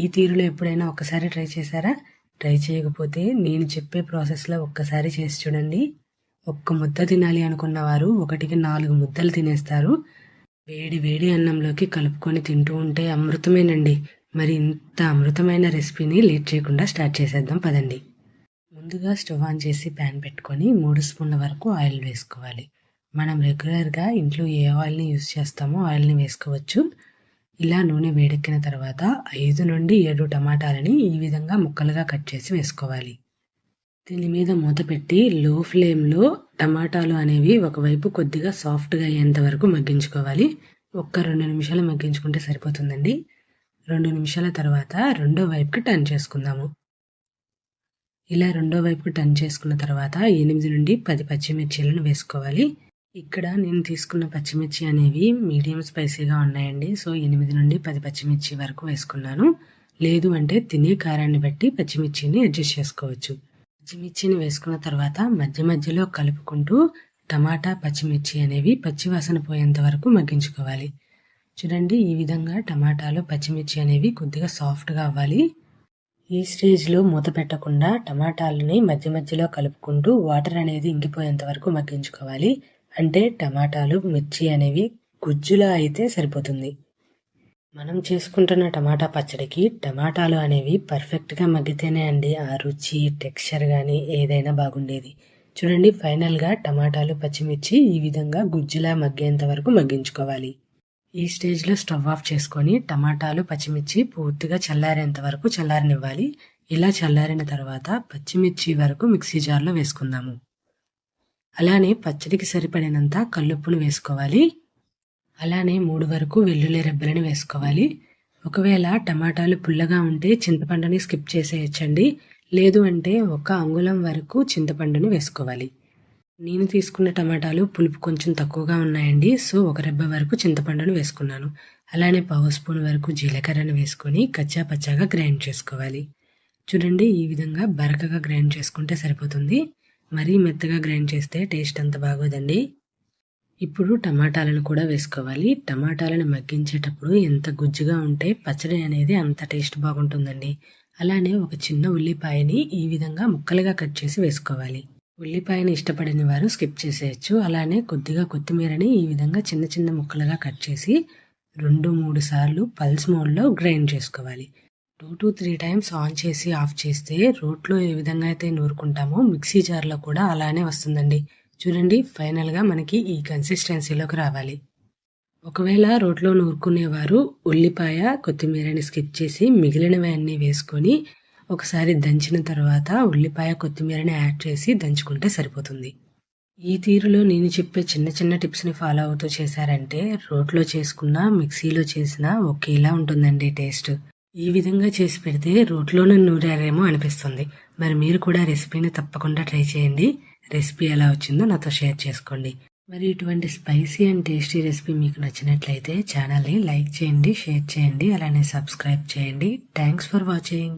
ఈ తీరులో ఎప్పుడైనా ఒక్కసారి ట్రై చేశారా? ట్రై చేయకపోతే నేను చెప్పే ప్రాసెస్లో ఒక్కసారి చేసి చూడండి. ఒక్క ముద్ద తినాలి అనుకున్న వారు 1కి 4 ముద్దలు తినేస్తారు. వేడి వేడి అన్నంలోకి కలుపుకొని తింటూ ఉంటే అమృతమేనండి. మరి ఇంత అమృతమైన రెసిపీని లేట్ చేయకుండా స్టార్ట్ చేసేద్దాం పదండి. ముందుగా స్టవ్ ఆన్ చేసి ప్యాన్ పెట్టుకొని 3 స్పూన్ల వరకు ఆయిల్ వేసుకోవాలి. మనం రెగ్యులర్గా ఇంట్లో ఏ ఆయిల్ని యూజ్ చేస్తామో ఆయిల్ని వేసుకోవచ్చు. ఇలా నూనె వేడెక్కిన తర్వాత 5 నుండి 7 టమాటాలని ఈ విధంగా ముక్కలుగా కట్ చేసి వేసుకోవాలి. దీని మీద మూత పెట్టి లో ఫ్లేమ్లో టమాటాలు అనేవి ఒకవైపు కొద్దిగా సాఫ్ట్గా అయ్యేంత వరకు మగ్గించుకోవాలి. 2 నిమిషాలు మగ్గించుకుంటే సరిపోతుందండి. 2 నిమిషాల తర్వాత రెండో వైపుకి టర్న్ చేసుకుందాము. ఇలా రెండో వైపుకి టర్న్ చేసుకున్న తర్వాత 8 నుండి 10 పచ్చిమిర్చీలను వేసుకోవాలి. ఇక్కడ నేను తీసుకున్న పచ్చిమిర్చి అనేవి మీడియం స్పైసీగా ఉన్నాయండి. సో 8 నుండి 10 పచ్చిమిర్చి వరకు వేసుకున్నాను. లేదు అంటే తినే కారాన్ని బట్టి పచ్చిమిర్చిని అడ్జస్ట్ చేసుకోవచ్చు. పచ్చిమిర్చిని వేసుకున్న తర్వాత మధ్య మధ్యలో కలుపుకుంటూ టమాటా పచ్చిమిర్చి అనేవి పచ్చివాసన పోయేంత వరకు మగ్గించుకోవాలి. చూడండి, ఈ విధంగా టమాటాలు పచ్చిమిర్చి అనేవి కొద్దిగా సాఫ్ట్గా అవ్వాలి. ఈ స్టేజ్లో మూత పెట్టకుండా టమాటాలని మధ్య మధ్యలో కలుపుకుంటూ వాటర్ అనేది ఇంకిపోయేంత వరకు మగ్గించుకోవాలి. అంటే టమాటాలు మిర్చి అనేవి గుజ్జులా అయితే సరిపోతుంది. మనం చేసుకుంటున్న టమాటా పచ్చడికి టమాటాలు అనేవి పర్ఫెక్ట్గా మగ్గితేనే అండి ఆ రుచి టెక్స్చర్ కానీ ఏదైనా బాగుండేది. చూడండి, ఫైనల్గా టమాటాలు పచ్చిమిర్చి ఈ విధంగా గుజ్జులా మగ్గేంత వరకు మగ్గించుకోవాలి. ఈ స్టేజ్లో స్టవ్ ఆఫ్ చేసుకొని టమాటాలు పచ్చిమిర్చి పూర్తిగా చల్లారేంత వరకు చల్లారనివ్వాలి. ఇలా చల్లారిన తర్వాత పచ్చిమిర్చి వరకు మిక్సీ జార్లో వేసుకుందాము. అలానే పచ్చడికి సరిపడినంత కల్లుప్పును వేసుకోవాలి. అలానే 3 వరకు వెల్లుల్లి రెబ్బలను వేసుకోవాలి. ఒకవేళ టమాటాలు పుల్లగా ఉంటే చింతపండుని స్కిప్ చేసేయచ్చండి. లేదు అంటే 1 అంగుళం వరకు చింతపండుని వేసుకోవాలి. నేను తీసుకున్న టమాటాలు పులుపు కొంచెం తక్కువగా ఉన్నాయండి. సో 1 రెబ్బ వరకు చింతపండును వేసుకున్నాను. అలానే 1/2 స్పూన్ వరకు జీలకర్రను వేసుకొని కచ్చా పచ్చాగా గ్రైండ్ చేసుకోవాలి. చూడండి, ఈ విధంగా బరకగా గ్రైండ్ చేసుకుంటే సరిపోతుంది. మరీ మెత్తగా గ్రైండ్ చేస్తే టేస్ట్ అంత బాగోదండి. ఇప్పుడు టమాటాలను కూడా వేసుకోవాలి. టమాటాలను మగ్గించేటప్పుడు ఎంత గుజ్జుగా ఉంటే పచ్చడి అనేది అంత టేస్ట్ బాగుంటుందండి. అలానే ఒక చిన్న ఉల్లిపాయని ఈ విధంగా ముక్కలుగా కట్ చేసి వేసుకోవాలి. ఉల్లిపాయని ఇష్టపడిన వారు స్కిప్ చేసేయచ్చు. అలానే కొద్దిగా కొత్తిమీరని ఈ విధంగా చిన్న చిన్న ముక్కలుగా కట్ చేసి 2-3 సార్లు పల్స్ మోడ్లో గ్రైండ్ చేసుకోవాలి. 2 to 3 టైమ్స్ ఆన్ చేసి ఆఫ్ చేస్తే రోట్లో ఏ విధంగా అయితే నూరుకుంటామో మిక్సీ జార్లో కూడా అలానే వస్తుందండి. చూడండి, ఫైనల్గా మనకి ఈ కన్సిస్టెన్సీలోకి రావాలి. ఒకవేళ రోట్లో నూరుకునేవారు ఉల్లిపాయ కొత్తిమీరని స్కిప్ చేసి మిగిలినవి అన్నీ వేసుకొని ఒకసారి దంచిన తర్వాత ఉల్లిపాయ కొత్తిమీరని యాడ్ చేసి దంచుకుంటే సరిపోతుంది. ఈ తీరులో నేను చెప్పే చిన్న చిన్న టిప్స్ని ఫాలో అవుతూ చేశారంటే రోట్లో చేసుకున్న మిక్సీలో చేసిన ఒకేలా ఉంటుందండి టేస్ట్. ఈ విధంగా చేసి పెడితే రోట్లోనే నూరారేమో అనిపిస్తుంది. మరి మీరు కూడా రెసిపీని తప్పకుండా ట్రై చేయండి. రెసిపీ ఎలా వచ్చిందో నాతో షేర్ చేసుకోండి. మరి ఇటువంటి స్పైసీ అండ్ టేస్టీ రెసిపీ మీకు నచ్చినట్లయితే ఛానల్ని లైక్ చేయండి, షేర్ చేయండి, అలానే సబ్స్క్రైబ్ చేయండి. Thanks for watching.